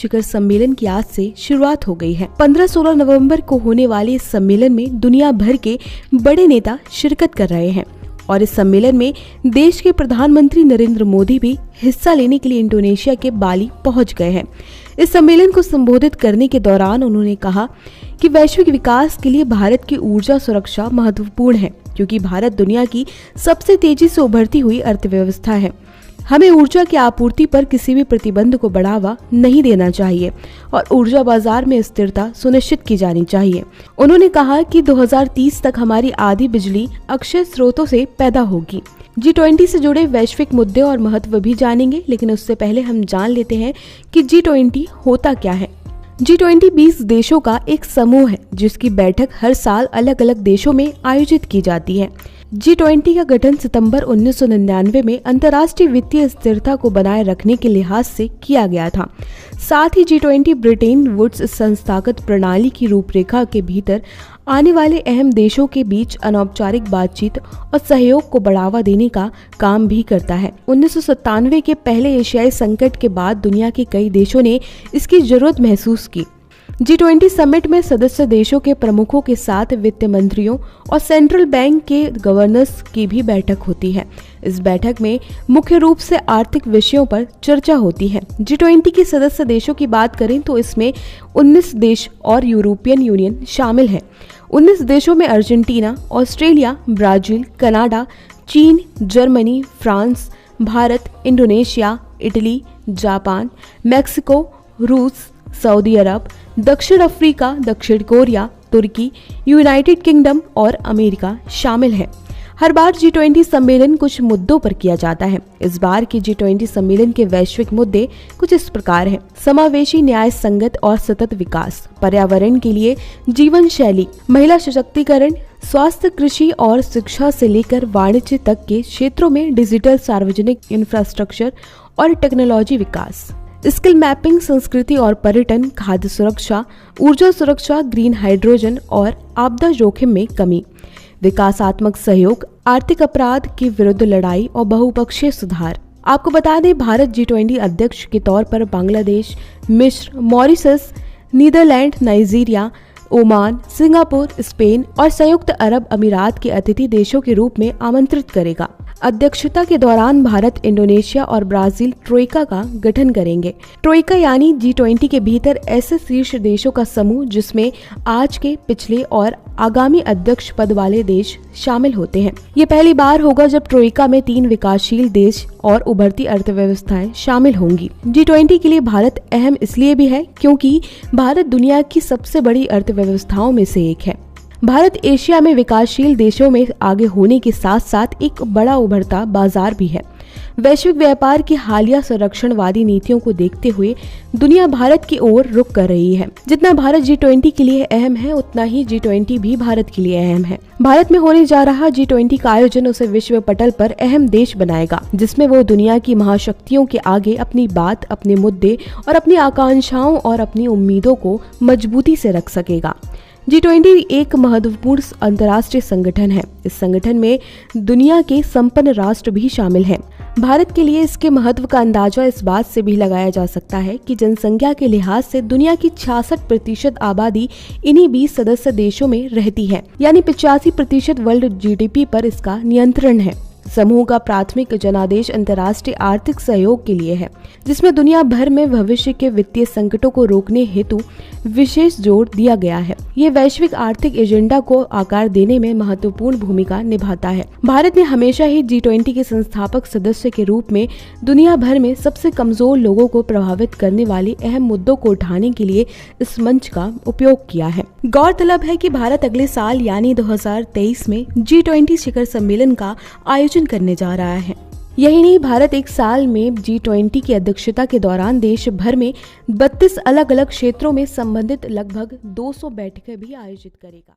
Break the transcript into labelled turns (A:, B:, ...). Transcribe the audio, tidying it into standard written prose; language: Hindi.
A: शिखर सम्मेलन की आज से शुरुआत हो गई है। 15-16 नवंबर को होने वाले इस सम्मेलन में दुनिया भर के बड़े नेता शिरकत कर रहे हैं और इस सम्मेलन में देश के प्रधानमंत्री नरेंद्र मोदी भी हिस्सा लेने के लिए इंडोनेशिया के बाली पहुंच गए हैं। इस सम्मेलन को संबोधित करने के दौरान उन्होंने कहा कि वैश्विक विकास के लिए भारत की ऊर्जा सुरक्षा महत्वपूर्ण है, क्योंकि भारत दुनिया की सबसे तेजी से उभरती हुई अर्थव्यवस्था है। हमें ऊर्जा की आपूर्ति पर किसी भी प्रतिबंध को बढ़ावा नहीं देना चाहिए और ऊर्जा बाजार में स्थिरता सुनिश्चित की जानी चाहिए। उन्होंने कहा कि 2030 तक हमारी आधी बिजली अक्षय स्रोतों से पैदा होगी। G20 से जुड़े वैश्विक मुद्दे और महत्व भी जानेंगे, लेकिन उससे पहले हम जान लेते हैं कि G20 होता क्या है। G20 20 देशों का एक समूह है जिसकी बैठक हर साल अलग अलग देशों में आयोजित की जाती है। G20 का गठन सितंबर 1999 में अंतर्राष्ट्रीय वित्तीय स्थिरता को बनाए रखने के लिहाज से किया गया था। साथ ही G20 ब्रिटेन वुड्स संस्थागत प्रणाली की रूपरेखा के भीतर आने वाले अहम देशों के बीच अनौपचारिक बातचीत और सहयोग को बढ़ावा देने का काम भी करता है। 1997 के पहले एशियाई संकट के बाद दुनिया के कई देशों ने इसकी जरूरत महसूस की। G20 समिट में सदस्य देशों के प्रमुखों के साथ वित्त मंत्रियों और सेंट्रल बैंक के गवर्नर्स की भी बैठक होती है। इस बैठक में मुख्य रूप से आर्थिक विषयों पर चर्चा होती है। G20 के सदस्य देशों की बात करें तो इसमें 19 देश और यूरोपियन यूनियन शामिल है। 19 देशों में अर्जेंटीना, ऑस्ट्रेलिया, ब्राजील, कनाडा, चीन, Germany, France, Bharat, Indonesia, Italy, Japan, Mexico, रूस, सऊदी अरब, दक्षिण अफ्रीका, दक्षिण कोरिया, तुर्की, यूनाइटेड किंगडम और अमेरिका शामिल है। हर बार G20 सम्मेलन कुछ मुद्दों पर किया जाता है। इस बार के G20 सम्मेलन के वैश्विक मुद्दे कुछ इस प्रकार हैं: समावेशी, न्याय संगत और सतत विकास, पर्यावरण के लिए जीवन शैली, महिला सशक्तिकरण, स्वास्थ्य, कृषि और शिक्षा से लेकर वाणिज्य तक के क्षेत्रों में डिजिटल, सार्वजनिक इंफ्रास्ट्रक्चर और टेक्नोलॉजी विकास, स्किल मैपिंग, संस्कृति और पर्यटन, खाद्य सुरक्षा, ऊर्जा सुरक्षा, ग्रीन हाइड्रोजन और आपदा जोखिम में कमी, विकासात्मक सहयोग, आर्थिक अपराध के विरुद्ध लड़ाई और बहुपक्षीय सुधार। आपको बता दें, भारत G20 अध्यक्ष के तौर पर बांग्लादेश, मिस्र, Mauritius, Netherland, Nigeria, Oman, Singapore, Spain और संयुक्त अरब अमीरात के अतिथि देशों के रूप में आमंत्रित करेगा। अध्यक्षता के दौरान भारत, इंडोनेशिया और ब्राजील ट्रोइका का गठन करेंगे। ट्रोइका यानी G20 के भीतर ऐसे शीर्ष देशों का समूह जिसमें आज के, पिछले और आगामी अध्यक्ष पद वाले देश शामिल होते हैं। ये पहली बार होगा जब ट्रोइका में 3 विकासशील देश और उभरती अर्थव्यवस्थाएं शामिल होंगी। G20 के लिए भारत अहम इसलिए भी है क्योंकि भारत दुनिया की सबसे बड़ी अर्थव्यवस्थाओं में से एक है। भारत एशिया में विकासशील देशों में आगे होने के साथ साथ एक बड़ा उभरता बाजार भी है। वैश्विक व्यापार की हालिया संरक्षणवादी नीतियों को देखते हुए दुनिया भारत की ओर रुख कर रही है। जितना भारत G20 के लिए अहम है, उतना ही G20 भी भारत के लिए अहम है। भारत में होने जा रहा G20 का आयोजन उसे विश्व पटल पर अहम देश बनाएगा, जिसमें वो दुनिया की महाशक्तियों के आगे अपनी बात, अपने मुद्दे और अपनी आकांक्षाओं और अपनी उम्मीदों को मजबूती से रख सकेगा। G20 एक महत्वपूर्ण अंतर्राष्ट्रीय संगठन है। इस संगठन में दुनिया के संपन्न राष्ट्र भी शामिल हैं। भारत के लिए इसके महत्व का अंदाजा इस बात से भी लगाया जा सकता है कि जनसंख्या के लिहाज से दुनिया की 66% आबादी इन्हीं 20 सदस्य देशों में रहती है, यानी 85% वर्ल्ड GDP पर इसका नियंत्रण है। समूह का प्राथमिक जनादेश अंतर्राष्ट्रीय आर्थिक सहयोग के लिए है, जिसमें दुनिया भर में भविष्य के वित्तीय संकटों को रोकने हेतु विशेष जोर दिया गया है। ये वैश्विक आर्थिक एजेंडा को आकार देने में महत्वपूर्ण भूमिका निभाता है। भारत ने हमेशा ही G20 के संस्थापक सदस्य के रूप में दुनिया भर में सबसे कमजोर लोगों को प्रभावित करने वाले अहम मुद्दों को उठाने के लिए इस मंच का उपयोग किया है। गौरतलब है कि भारत अगले साल यानी 2023 में G20 शिखर सम्मेलन का आयोजन करने जा रहा है। यही नहीं, भारत एक साल में G20 की अध्यक्षता के दौरान देश भर में 32 अलग अलग क्षेत्रों में संबंधित लगभग 200 बैठकें भी आयोजित करेगा।